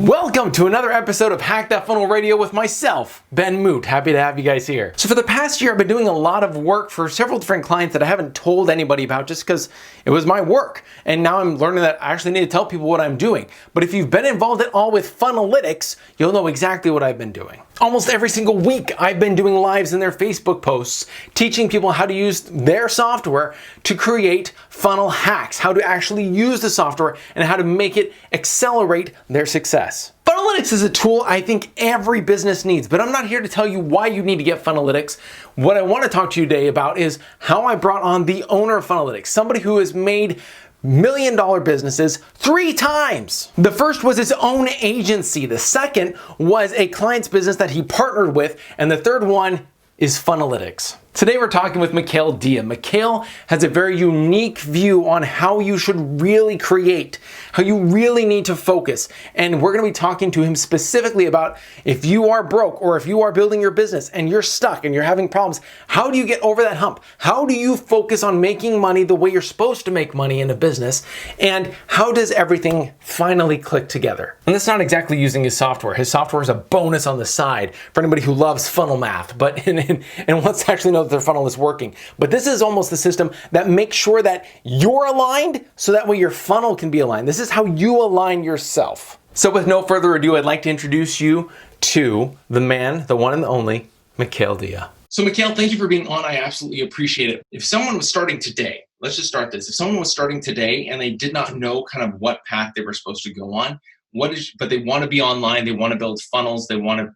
Welcome to another episode of Hack That Funnel Radio with myself, Ben Moot. Happy to have you guys here. So for the past year, I've been doing a lot of work for several different clients that I haven't told anybody about just because it was my work. And now I'm learning that I actually need to tell people what I'm doing. But if you've been involved at all with Funnelytics, you'll know exactly what I've been doing. Almost every single week, I've been doing lives in their Facebook posts, teaching people how to use their software to create funnel hacks, how to actually use the software and how to make it accelerate their success. Funnelytics is a tool I think every business needs, but I'm not here to tell you why you need to get Funnelytics. What I want to talk to you today about is how I brought on the owner of Funnelytics, somebody who has made million-dollar businesses 3 times. The first was his own agency. The second was a client's business that he partnered with. And the third one is Funnelytics. Today we're talking with MIKAEL. MIKAEL has a very unique view on how you should really create, how you really need to focus. And we're going to be talking to him specifically about if you are broke or if you are building your business and you're stuck and you're having problems, how do you get over that hump? How do you focus on making money the way you're supposed to make money in a business? And how does everything finally click together? And that's not exactly using his software. His software is a bonus on the side for anybody who loves funnel math, but and wants to actually know that their funnel is working. But this is almost the system that makes sure that you're aligned so that way your funnel can be aligned. This is how you align yourself. So with no further ado, I'd like to introduce you to the man, the one and the only, MIKAEL. So MIKAEL, thank you for being on. I absolutely appreciate it. If someone was starting today, let's just start this. If someone was starting today and they did not know kind of what path they were supposed to go on, but they want to be online, they want to build funnels, they want to,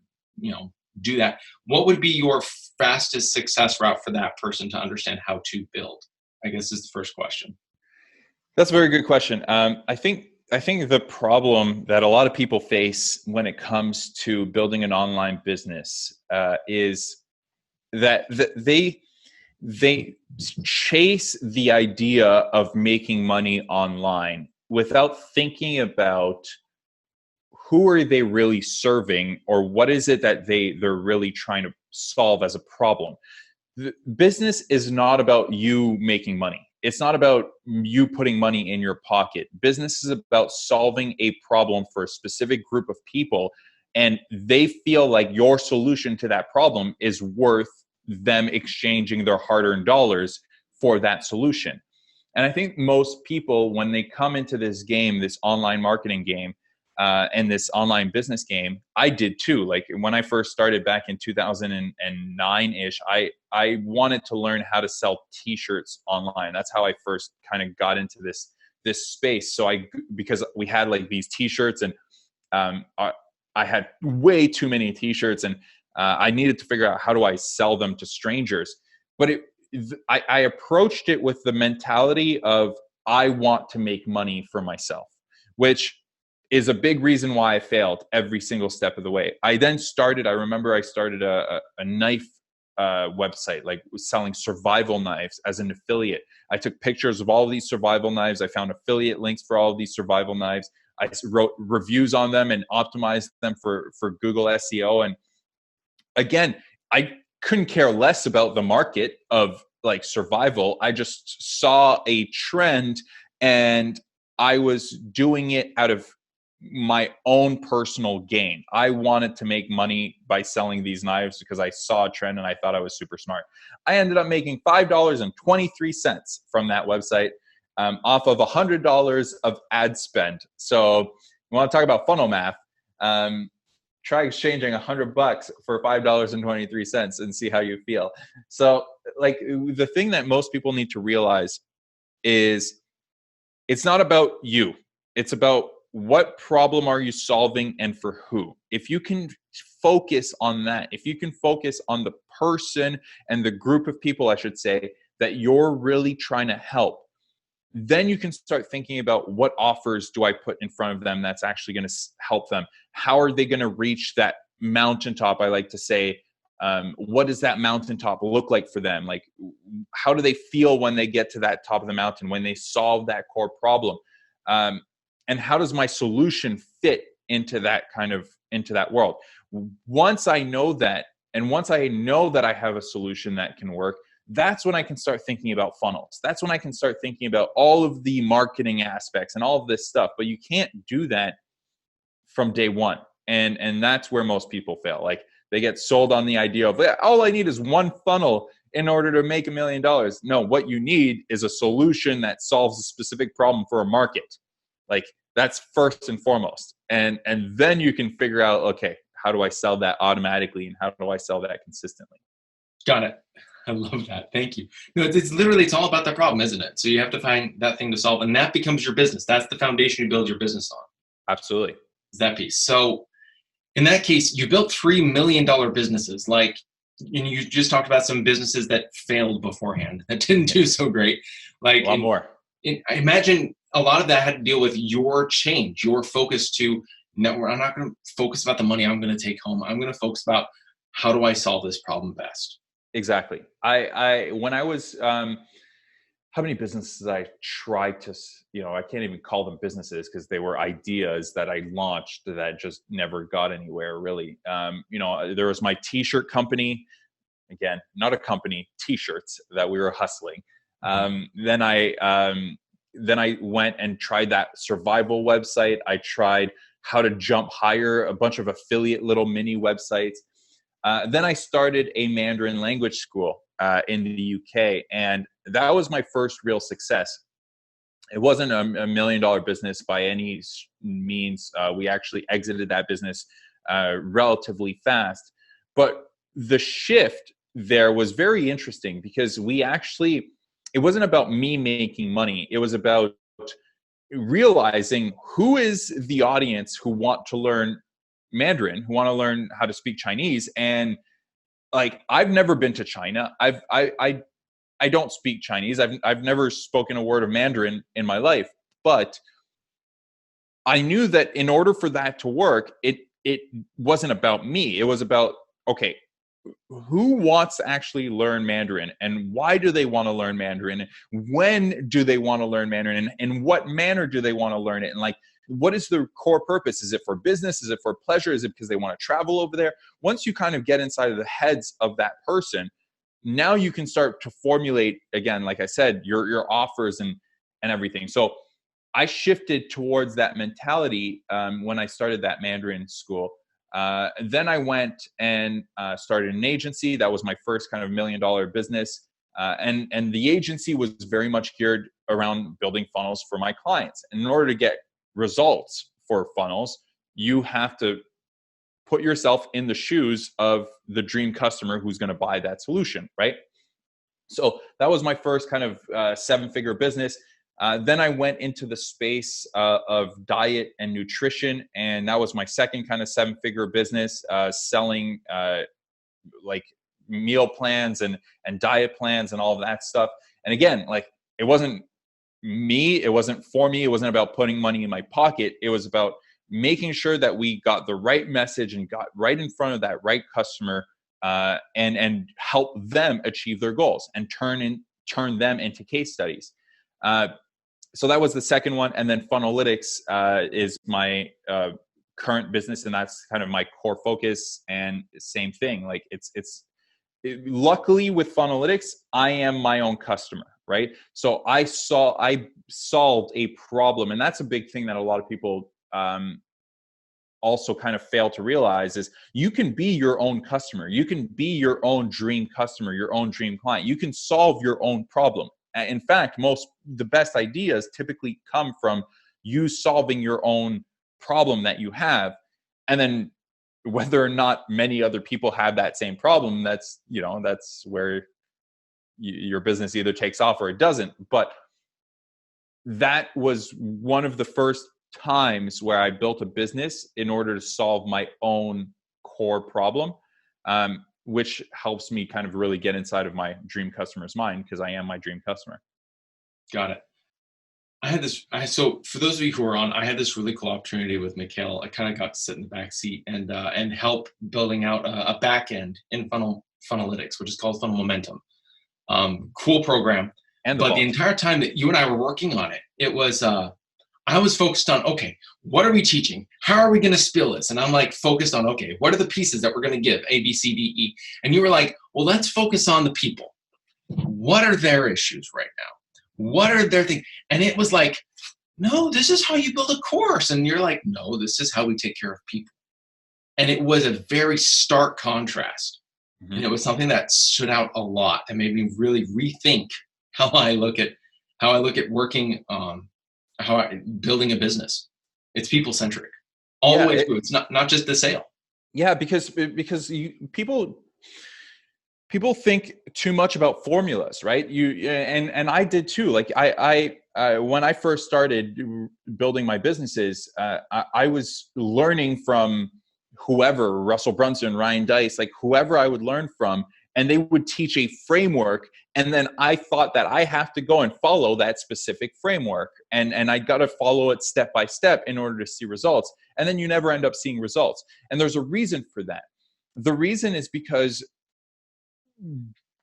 do that. What would be your fastest success route for that person to understand how to build? I guess is the first question. That's a very good question. I think the problem that a lot of people face when it comes to building an online business is that they chase the idea of making money online without thinking about who are they really serving or what is it that they're really trying to solve as a problem. The business is not about you making money. It's not about you putting money in your pocket. Business is about solving a problem for a specific group of people, and they feel like your solution to that problem is worth them exchanging their hard-earned dollars for that solution. And I think most people, when they come into this game, this online marketing game, and this online business game, I did too. Like when I first started back in 2009-ish, I wanted to learn how to sell t-shirts online. That's how I first kind of got into this space. So because we had like these t-shirts and I had way too many t-shirts and I needed to figure out how do I sell them to strangers. But I approached it with the mentality of I want to make money for myself, which is a big reason why I failed every single step of the way. I remember I started a knife website, like selling survival knives as an affiliate. I took pictures of all of these survival knives. I found affiliate links for all of these survival knives. I wrote reviews on them and optimized them for Google SEO. And again, I couldn't care less about the market of like survival. I just saw a trend and I was doing it out of my own personal gain. I wanted to make money by selling these knives because I saw a trend and I thought I was super smart. I ended up making $5.23 from that website off of $100 of ad spend. So you want to talk about funnel math? Try exchanging $100 for $5.23 and see how you feel. So like the thing that most people need to realize is it's not about you. It's about what problem are you solving and for who? If you can focus on that, if you can focus on the person and the group of people, I should say, that you're really trying to help, then you can start thinking about what offers do I put in front of them that's actually going to help them. How are they going to reach that mountaintop? I like to say, what does that mountaintop look like for them? Like, how do they feel when they get to that top of the mountain, when they solve that core problem? And how does my solution fit into that world? Once I know that, and once I know that I have a solution that can work, that's when I can start thinking about funnels. That's when I can start thinking about all of the marketing aspects and all of this stuff. But you can't do that from day one. And that's where most people fail. Like they get sold on the idea of all I need is one funnel in order to make $1 million. No, what you need is a solution that solves a specific problem for a market. Like that's first and foremost. And then you can figure out, okay, how do I sell that automatically and how do I sell that consistently? Got it. I love that. Thank you. No, it's literally, it's all about the problem, isn't it? So you have to find that thing to solve, and that becomes your business. That's the foundation you build your business on. Absolutely. Is that piece. So in that case, you built $3 million businesses. Like, and you just talked about some businesses that failed beforehand, that didn't do so great. Like a lot more. I imagine a lot of that had to deal with your change, your focus to, no, I'm not going to focus about the money I'm going to take home. I'm going to focus about how do I solve this problem best? Exactly. When I was, how many businesses I tried to, I can't even call them businesses because they were ideas that I launched that just never got anywhere really. There was my t-shirt company, again, not a company, t-shirts that we were hustling. Then I went and tried that survival website. I tried how to jump higher, a bunch of affiliate little mini websites. Then I started a Mandarin language school in the UK, and that was my first real success. It wasn't a $1 million business by any means. We actually exited that business relatively fast. But the shift there was very interesting because it wasn't about me making money. It was about realizing who is the audience who want to learn Mandarin, who want to learn how to speak Chinese. And like, I've never been to China. I don't speak Chinese. I've never spoken a word of Mandarin in my life, but I knew that in order for that to work, it wasn't about me. It was about, okay, who wants to actually learn Mandarin and why do they want to learn Mandarin? When do they want to learn Mandarin and in what manner do they want to learn it? And like, what is the core purpose? Is it for business? Is it for pleasure? Is it because they want to travel over there? Once you kind of get inside of the heads of that person, now you can start to formulate, again, like I said, your offers and everything. So I shifted towards that mentality when I started that Mandarin school. Then I went and started an agency. That was my first kind of $1 million business. And the agency was very much geared around building funnels for my clients. And in order to get results for funnels, you have to put yourself in the shoes of the dream customer who's going to buy that solution, right? So that was my first kind of 7-figure business. Then I went into the space of diet and nutrition, and that was my second kind of 7-figure business, selling like meal plans and diet plans and all of that stuff. And again, like, it wasn't me, it wasn't for me, it wasn't about putting money in my pocket. It was about making sure that we got the right message and got right in front of that right customer, and help them achieve their goals and turn them into case studies. So that was the second one. And then Funnelytics is my current business, and that's kind of my core focus. And same thing, like luckily with Funnelytics, I am my own customer, right? So I solved a problem, and that's a big thing that a lot of people also kind of fail to realize is you can be your own customer. You can be your own dream customer, your own dream client. You can solve your own problem. In fact, the best ideas typically come from you solving your own problem that you have. And then whether or not many other people have that same problem, that's where your business either takes off or it doesn't. But that was one of the first times where I built a business in order to solve my own core problem, which helps me kind of really get inside of my dream customer's mind, because I am my dream customer. Got it. So for those of you who are on, I had this really cool opportunity with MIKAEL. I kind of got to sit in the back seat and help building out a back end in Funnelytics, which is called Funnel Momentum. Cool program. But the entire time that you and I were working on it, it was I was focused on, okay, what are we teaching? How are we going to spill this? And I'm like focused on, okay, what are the pieces that we're going to give? A, B, C, D, E. And you were like, well, let's focus on the people. What are their issues right now? What are their things? And it was like no, this is how you build a course. And you're like, no, this is how we take care of people. And it was a very stark contrast. And it was something that stood out a lot and made me really rethink how I look at working, building a business. It's people centric all the way through. It's not just the sale. Yeah, because people think too much about formulas, right? And I did too. Like I when I first started building my businesses, I was learning from whoever, Russell Brunson, Ryan Dice, like whoever I would learn from, and they would teach a framework. And then I thought that I have to go and follow that specific framework. And I got to follow it step by step in order to see results. And then you never end up seeing results. And there's a reason for that. The reason is because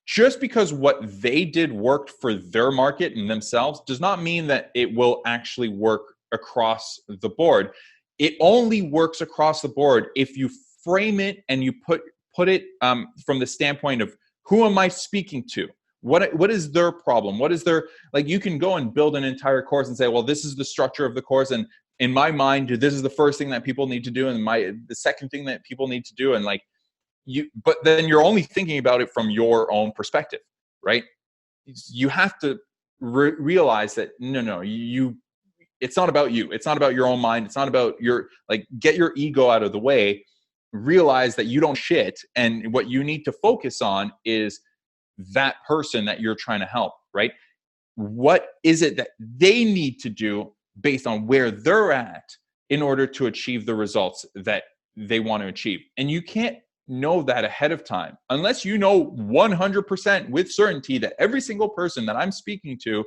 just because what they did worked for their market and themselves does not mean that it will actually work across the board. It only works across the board if you frame it and you put it from the standpoint of, who am I speaking to? What is their problem? What is their, like, you can go and build an entire course and say, well, this is the structure of the course, and in my mind, this is the first thing that people need to do, and the second thing that people need to do, and like but then you're only thinking about it from your own perspective, right? You have to realize that no, it's not about you. It's not about your own mind. It's not about get your ego out of the way. Realize that you don't shit. And what you need to focus on is that person that you're trying to help, right? What is it that they need to do based on where they're at in order to achieve the results that they want to achieve? And you can't know that ahead of time unless you know 100% with certainty that every single person that I'm speaking to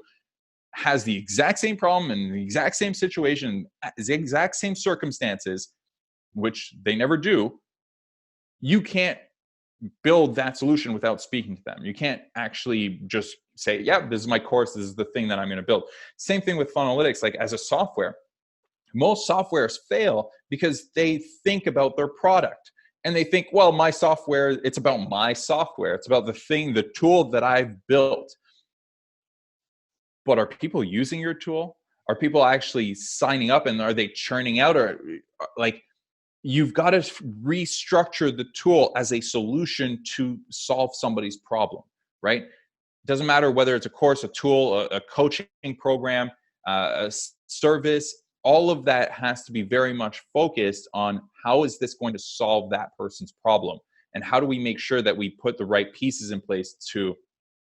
has the exact same problem and the exact same situation, the exact same circumstances, which they never do. You can't build that solution without speaking to them. You can't actually just say, yeah, this is my course, this is the thing that I'm going to build. Same thing with Funnelytics. Like, as a software, most softwares fail because they think about their product. And they think, well, my software, it's about my software. It's about the tool that I've built. But are people using your tool? Are people actually signing up, and are they churning out? Or like, you've got to restructure the tool as a solution to solve somebody's problem, right? It doesn't matter whether it's a course, a tool, a coaching program, a service. All of that has to be very much focused on, how is this going to solve that person's problem? And how do we make sure that we put the right pieces in place to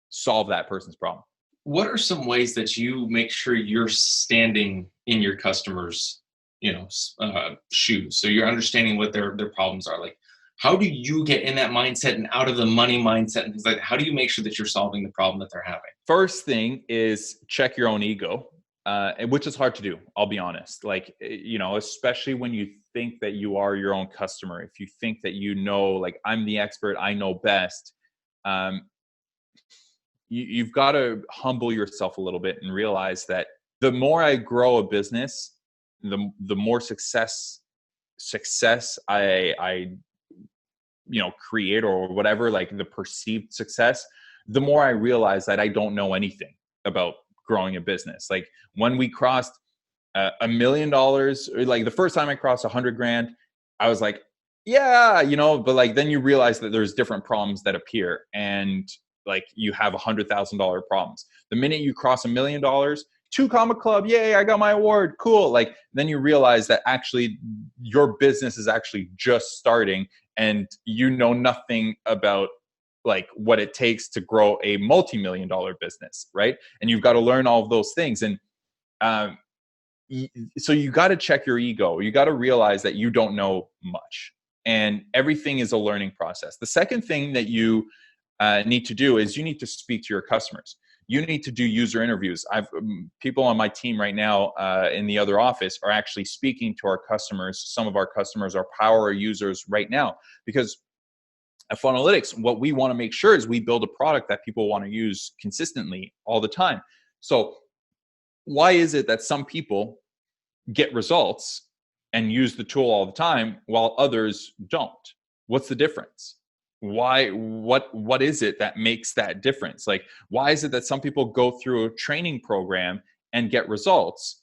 solve that person's problem? What are some ways that you make sure you're standing in your customers' shoes? So you're understanding what their problems are. Like, how do you get in that mindset and out of the money mindset and things like that? How do you make sure that you're solving the problem that they're having? First thing is check your own ego. Which is hard to do, I'll be honest. Like, especially when you think that you are your own customer, if you think that like, I'm the expert, I know best, you've got to humble yourself a little bit and realize that the more I grow a business, the more success I create, or whatever, like the perceived success, the more I realize that I don't know anything about growing a business. Like, when we crossed $1 million, like the first time I crossed 100 grand, I was like, yeah, but like, then you realize that there's different problems that appear, and like, you have $100,000 problems. The minute you cross $1 million, 2 Comma Club, yay, I got my award, cool. Like, then you realize that actually your business is actually just starting, and you know nothing about like what it takes to grow a multi-million-dollar business, right? And you've got to learn all of those things. And so you got to check your ego. You got to realize that you don't know much, and everything is a learning process. The second thing that you need to do is you need to speak to your customers. You need to do user interviews. People on my team right now in the other office are actually speaking to our customers. Some of our customers are power users right now, because at Funnelytics, what we want to make sure is we build a product that people want to use consistently all the time. So why is it that some people get results and use the tool all the time while others don't? What's the difference? Why? What is it that makes that difference? Like, why is it that some people go through a training program and get results,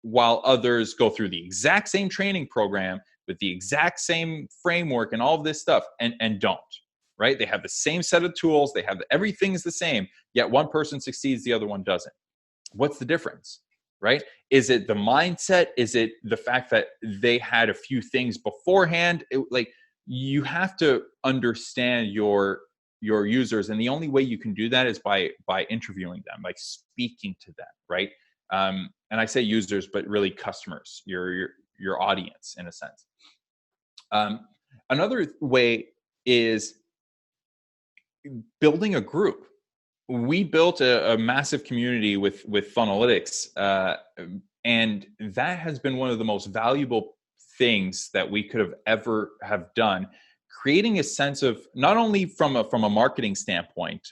while others go through the exact same training program with the exact same framework and all of this stuff and don't, right? They have the same set of tools. They have everything's the same, yet one person succeeds, the other one doesn't. What's the difference, right? Is it the mindset? Is it the fact that they had a few things beforehand? You have to understand your users, and the only way you can do that is by interviewing them, like speaking to them, right? And I say users, but really customers, your audience in a sense. Another way is building a group. We built a massive community with Funnelytics, and that has been one of the most valuable things that we could have ever have done. Creating a sense of, not only from a marketing standpoint,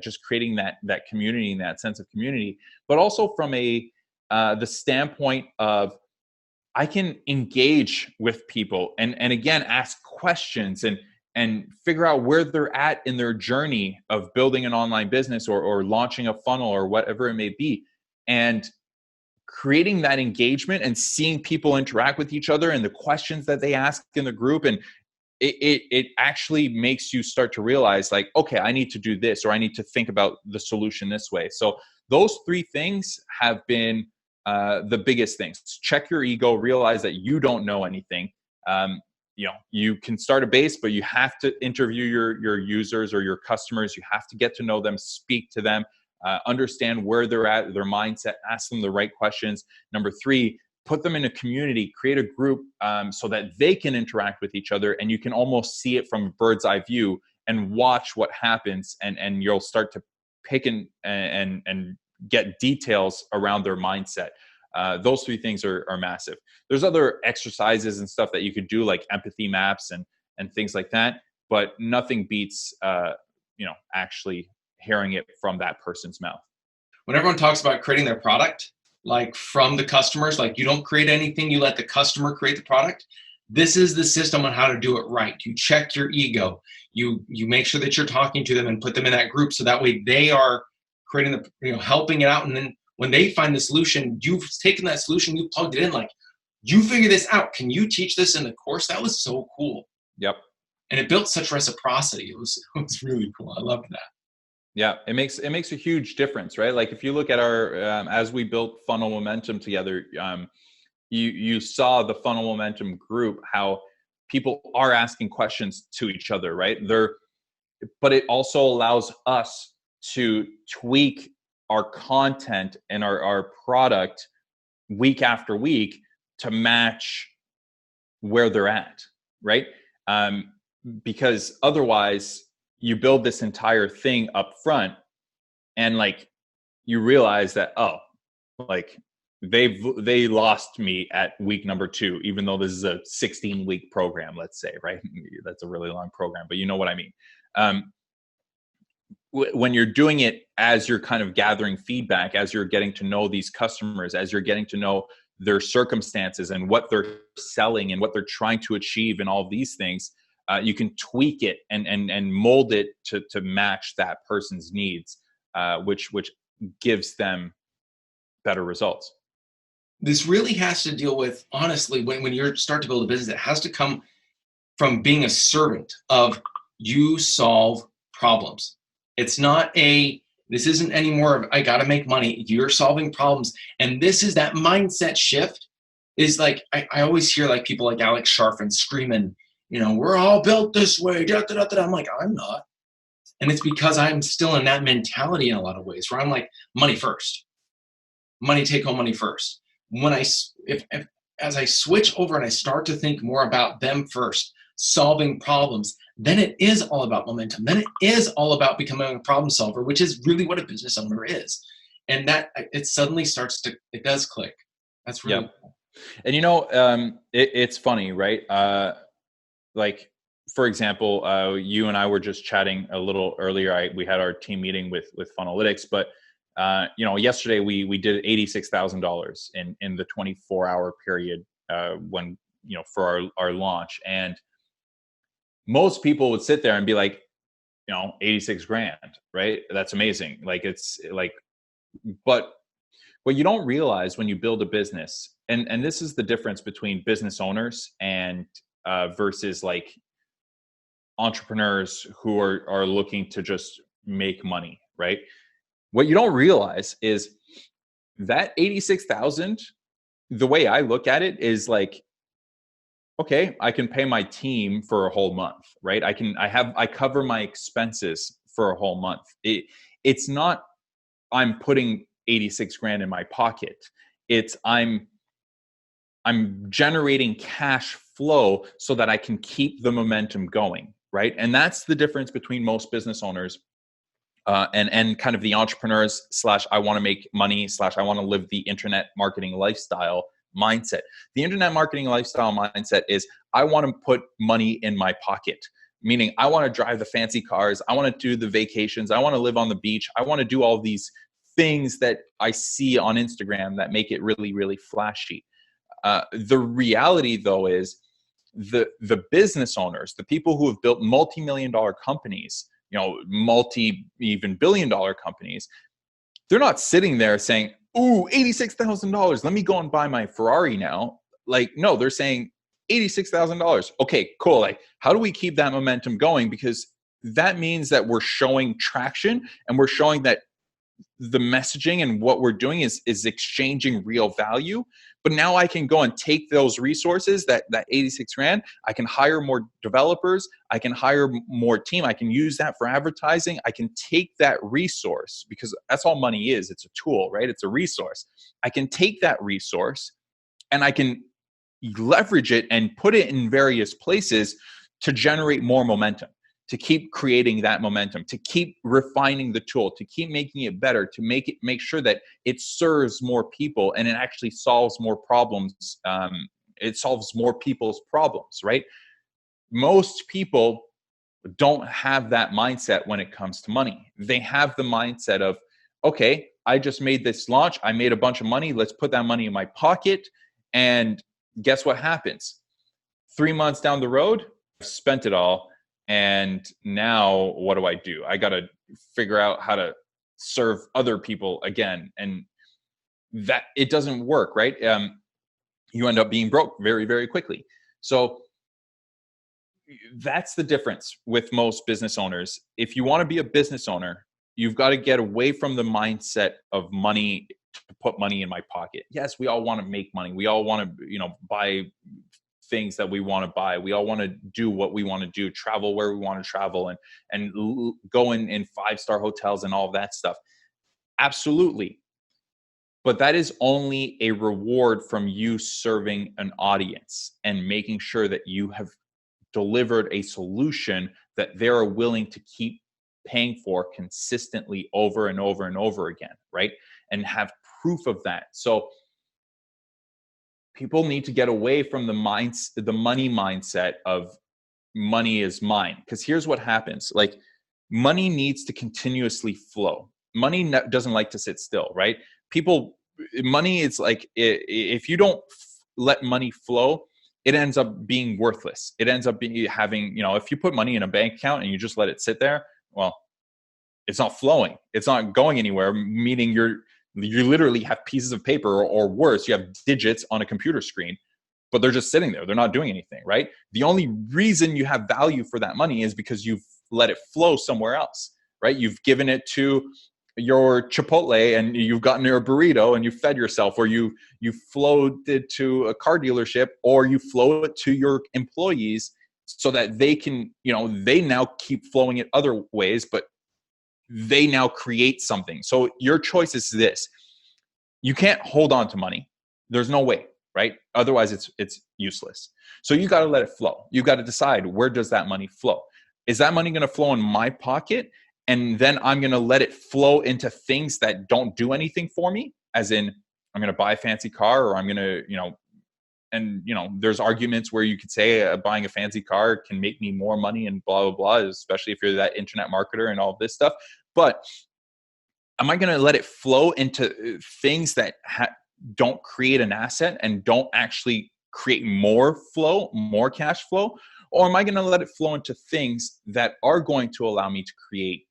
just creating that community and that sense of community, but also from the standpoint of, I can engage with people and again ask questions and figure out where they're at in their journey of building an online business or launching a funnel or whatever it may be, and creating that engagement and seeing people interact with each other and the questions that they ask in the group. And it actually makes you start to realize, like, okay, I need to do this, or I need to think about the solution this way. So those three things have been the biggest things. Check your ego, realize that you don't know anything. You can start a base, but you have to interview your users or your customers. You have to get to know them, speak to them, understand where they're at, their mindset, ask them the right questions. Number three, put them in a community, create a group so that they can interact with each other, and you can almost see it from a bird's eye view and watch what happens, and you'll start to pick and get details around their mindset. Those three things are massive. There's other exercises and stuff that you could do, like empathy maps and things like that, but nothing beats actually hearing it from that person's mouth. When everyone talks about creating their product, like from the customers, like you don't create anything, you let the customer create the product. This is the system on how to do it right. You check your ego. You make sure that you're talking to them and put them in that group, so that way they are creating helping it out. And then when they find the solution, you've taken that solution, you plugged it in, like, you figure this out. Can you teach this in the course? That was so cool. Yep. And it built such reciprocity. It was really cool. I loved that. Yeah, it makes a huge difference, right? Like if you look at our as we built Funnel Momentum together, you saw the Funnel Momentum group, how people are asking questions to each other, right? But it also allows us to tweak our content and our product week after week to match where they're at, right? Because otherwise, you build this entire thing up front, and like you realize that, they lost me at week number 2, even though this is a 16-week program, let's say, right? That's a really long program, but you know what I mean. When you're doing it as you're kind of gathering feedback, as you're getting to know these customers, as you're getting to know their circumstances and what they're selling and what they're trying to achieve and all these things, you can tweak it and mold it to match that person's needs, which gives them better results. This really has to deal with, honestly, when you start to build a business, it has to come from being a servant of, you solve problems. It's not this isn't anymore of, I got to make money. You're solving problems. And this is that mindset shift. Is like, I always hear like people like Alex Sharfin screaming, we're all built this way. Da, da, da, da. I'm like, I'm not. And it's because I'm still in that mentality in a lot of ways, where I'm like, money first. Money, take home money first. When as I switch over and I start to think more about them first, solving problems, then it is all about momentum. Then it is all about becoming a problem solver, which is really what a business owner is. And that it suddenly it does click. That's really cool. And it's funny, right? Like, for example, you and I were just chatting a little earlier. We had our team meeting with Funnelytics, but yesterday we did $86,000 in the 24-hour period when for our launch. And most people would sit there and be like, 86 grand, right? That's amazing. Like, it's like, but What you don't realize when you build a business, and this is the difference between business owners and versus like entrepreneurs who are looking to just make money, right? What you don't realize is that 86,000, the way I look at it is like, okay, I can pay my team for a whole month, right? I cover my expenses for a whole month. It's not I'm putting 86 grand in my pocket. It's I'm generating cash flow so that I can keep the momentum going, right? And that's the difference between most business owners and kind of the entrepreneurs slash I want to make money slash I want to live the internet marketing lifestyle mindset. The internet marketing lifestyle mindset is I want to put money in my pocket, meaning I want to drive the fancy cars, I want to do the vacations, I want to live on the beach, I want to do all these things that I see on Instagram that make it really, really flashy. The reality, though, is the business owners, the people who have built multi-million-dollar companies, even billion-dollar companies, they're not sitting there saying, "Ooh, $86,000. Let me go and buy my Ferrari now." Like, no, they're saying $86,000. Okay, cool. Like, how do we keep that momentum going? Because that means that we're showing traction and we're showing that the messaging and what we're doing is exchanging real value. But now I can go and take those resources, that 86 grand, I can hire more developers, I can hire more team, I can use that for advertising, I can take that resource, because that's all money is, it's a tool, right? It's a resource. I can take that resource and I can leverage it and put it in various places to generate more momentum, to keep creating that momentum, to keep refining the tool, to keep making it better, to make sure that it serves more people and it actually solves more problems. It solves more people's problems, right? Most people don't have that mindset when it comes to money. They have the mindset of, okay, I just made this launch, I made a bunch of money, let's put that money in my pocket, and guess what happens? 3 months down the road, I've spent it all. And now what do? I got to figure out how to serve other people again. And that it doesn't work, right? You end up being broke very, very quickly. So that's the difference with most business owners. If you want to be a business owner, you've got to get away from the mindset of money, to put money in my pocket. Yes, we all want to make money. We all want to, buy things that we want to buy. We all want to do what we want to do, travel where we want to travel, and go in 5-star hotels and all of that stuff. Absolutely. But that is only a reward from you serving an audience and making sure that you have delivered a solution that they're willing to keep paying for consistently over and over and over again, right? And have proof of that. So people need to get away from the money mindset of money is mine. Because here's what happens. Like, money needs to continuously flow. Money doesn't like to sit still, right? Money is like, if you don't let money flow, it ends up being worthless. It ends up having, if you put money in a bank account and you just let it sit there, well, it's not flowing. It's not going anywhere, meaning you literally have pieces of paper, or worse, you have digits on a computer screen, but they're just sitting there. They're not doing anything, right? The only reason you have value for that money is because you've let it flow somewhere else, right? You've given it to your Chipotle and you've gotten your burrito and you fed yourself, or you flowed it to a car dealership, or you flow it to your employees so that they can, they now keep flowing it other ways, but they now create something. So your choice is this. You can't hold on to money. There's no way, right? Otherwise it's useless. So you got to let it flow. You got to decide, where does that money flow? Is that money going to flow in my pocket? And then I'm going to let it flow into things that don't do anything for me, as in I'm going to buy a fancy car, or I'm going to, there's arguments where you could say buying a fancy car can make me more money and blah, blah, blah, especially if you're that internet marketer and all of this stuff. But am I going to let it flow into things that don't create an asset and don't actually create more flow, more cash flow? Or am I going to let it flow into things that are going to allow me to create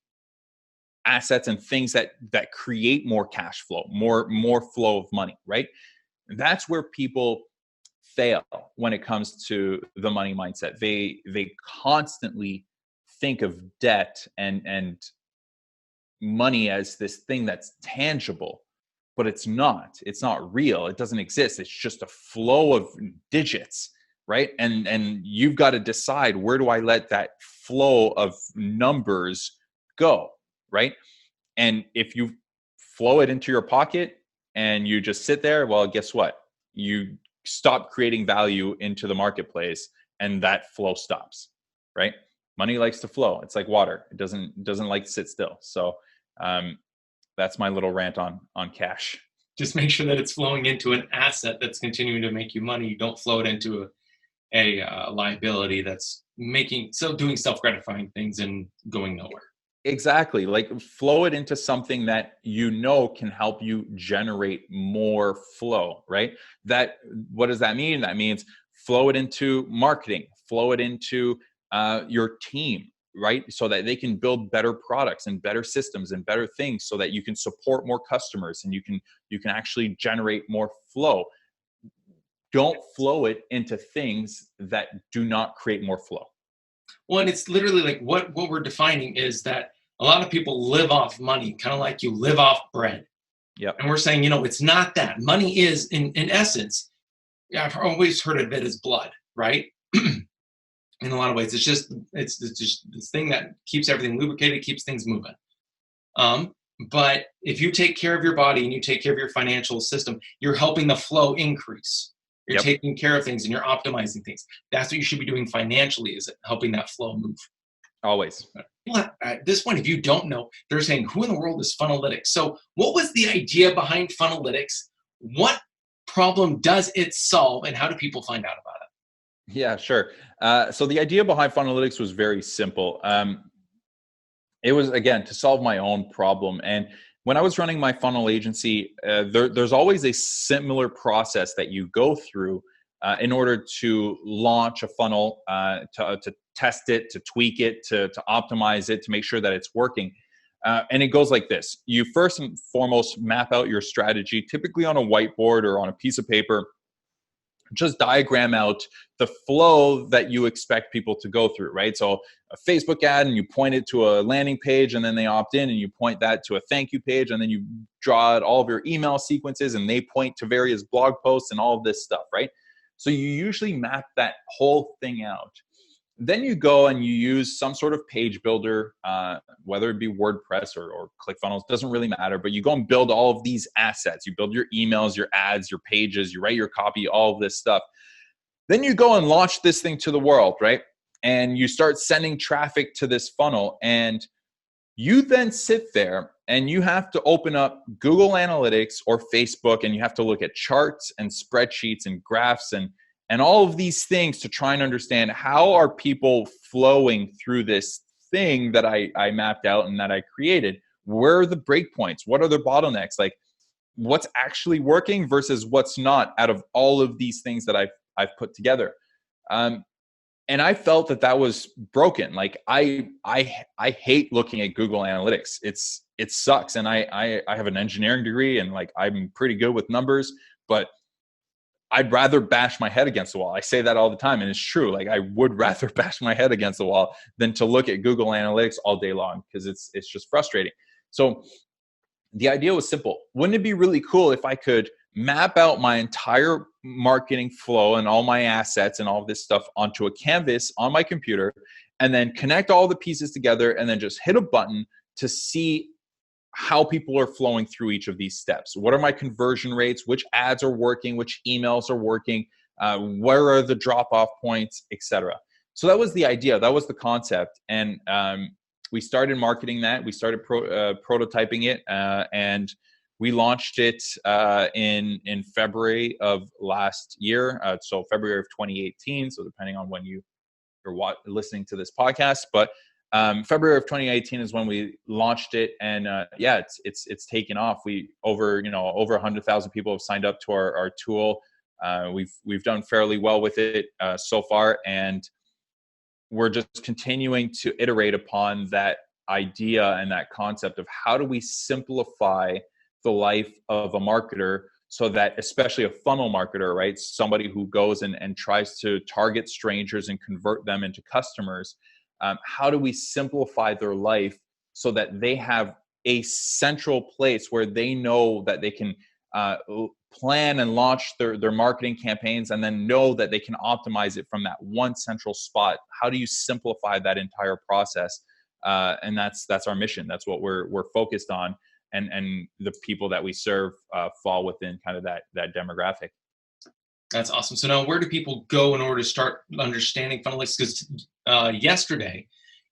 assets and things that create more cash flow, more flow of money, right? That's where people fail when it comes to the money mindset. They constantly think of debt and money as this thing that's tangible, but it's not. It's not real. It doesn't exist. It's just a flow of digits, right? And you've got to decide, where do I let that flow of numbers go, right? And if you flow it into your pocket and you just sit there, well, guess what? You stop creating value into the marketplace, and that flow stops, right? Money likes to flow. It's like water. It doesn't like to sit still. So that's my little rant on cash. Just make sure that it's flowing into an asset that's continuing to make you money. You don't flow it into a liability that's doing self-gratifying things and going nowhere. Exactly. Like, flow it into something that can help you generate more flow, right? What does that mean? That means flow it into marketing, flow it into your team, right? So that they can build better products and better systems and better things, so that you can support more customers and you can actually generate more flow. Don't flow it into things that do not create more flow. Well, and it's literally like what we're defining is that a lot of people live off money, kind of like you live off bread. Yep. And we're saying, it's not that. Money is, in essence, I've always heard of it as blood, right? In a lot of ways, it's just this thing that keeps everything lubricated, keeps things moving. But if you take care of your body and you take care of your financial system, you're helping the flow increase. You're taking care of things and you're optimizing things. That's what you should be doing financially, is helping that flow move. Always. At this point, if you don't know, they're saying, who in the world is Funnelytics? So what was the idea behind Funnelytics? What problem does it solve, and how do people find out about it? Yeah, sure. So the idea behind Funnelytics was very simple. It was, again, to solve my own problem. And when I was running my funnel agency, there's always a similar process that you go through in order to launch a funnel, to test it, to tweak it, to optimize it, to make sure that it's working. And it goes like this. You first and foremost map out your strategy, typically on a whiteboard or on a piece of paper. Just diagram out the flow that you expect people to go through, right? So a Facebook ad, and you point it to a landing page, and then they opt in, and you point that to a thank you page, and then you draw out all of your email sequences, and they point to various blog posts and all of this stuff, right? So you usually map that whole thing out. Then you go and you use some sort of page builder, whether it be WordPress or ClickFunnels, doesn't really matter, but you go and build all of these assets. You build your emails, your ads, your pages, you write your copy, all of this stuff. Then you go and launch this thing to the world, right? And you start sending traffic to this funnel, and you then sit there and you have to open up Google Analytics or Facebook, and you have to look at charts and spreadsheets and graphs and all of these things to try and understand, how are people flowing through this thing that I mapped out and that I created? Where are the breakpoints? What are the bottlenecks? Like, what's actually working versus what's not out of all of these things that I've put together. And I felt that was broken. Like, I hate looking at Google Analytics. It sucks. And I have an engineering degree, and like, I'm pretty good with numbers, but I'd rather bash my head against the wall. I say that all the time, and it's true. Like, I would rather bash my head against the wall than to look at Google Analytics all day long, because it's just frustrating. So the idea was simple. Wouldn't it be really cool if I could map out my entire marketing flow and all my assets and all of this stuff onto a canvas on my computer, and then connect all the pieces together, and then just hit a button to see how people are flowing through each of these steps? What are my conversion rates? Which ads are working? Which emails are working? Where are the drop-off points, etc.? So that was the idea. That was the concept. And we started marketing that. We started prototyping it, and we launched it in February of last year. So February of 2018. So depending on when you're listening to this podcast, but February of 2018 is when we launched it, and it's taken off. We over 100,000 people have signed up to our tool. We've done fairly well with it so far, and we're just continuing to iterate upon that idea and that concept of how do we simplify the life of a marketer so that, especially a funnel marketer, right? Somebody who goes and tries to target strangers and convert them into customers. How do we simplify their life so that they have a central place where they know that they can plan and launch their marketing campaigns, and then know that they can optimize it from that one central spot? How do you simplify that entire process? And that's our mission. That's what we're focused on. And the people that we serve fall within kind of that demographic. That's awesome. So now where do people go in order to start understanding Funnelytics? Because yesterday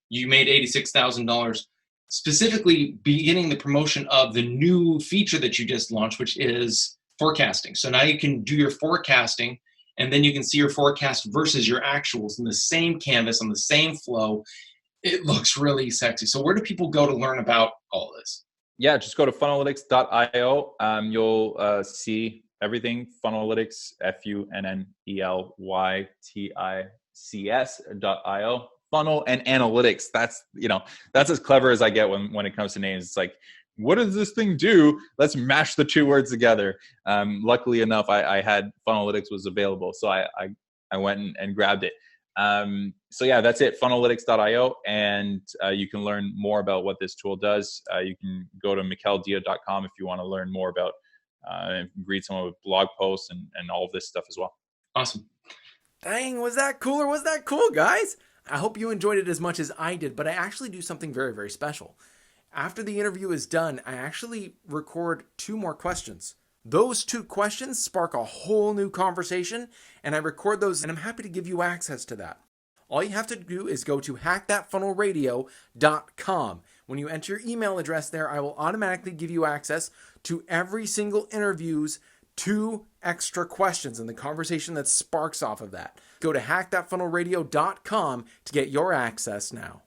you made $86,000 specifically beginning the promotion of the new feature that you just launched, which is forecasting. So now you can do your forecasting, and then you can see your forecast versus your actuals in the same canvas, on the same flow. It looks really sexy. So where do people go to learn about all this? Yeah, just go to funnelytics.io. You'll see everything. Funnelytics, funnelytics.io. Funnel and analytics. That's as clever as I get when it comes to names. It's like, what does this thing do? Let's mash the two words together. Luckily enough, I had Funnelytics was available, so I went and grabbed it. So yeah, that's it. Funnelytics.io, and you can learn more about what this tool does. You can go to MIKAELDIA.com if you want to learn more about and read some of the blog posts and all of this stuff as well. Awesome. Dang, was that cool or was that cool, guys? I hope you enjoyed it as much as I did, but I actually do something very, very special. After the interview is done, I actually record 2 more questions. Those 2 questions spark a whole new conversation, and I record those, and I'm happy to give you access to that. All you have to do is go to hackthatfunnelradio.com. When you enter your email address there, I will automatically give you access to every single interview's 2 extra questions and the conversation that sparks off of that. Go to hackthatfunnelradio.com to get your access now.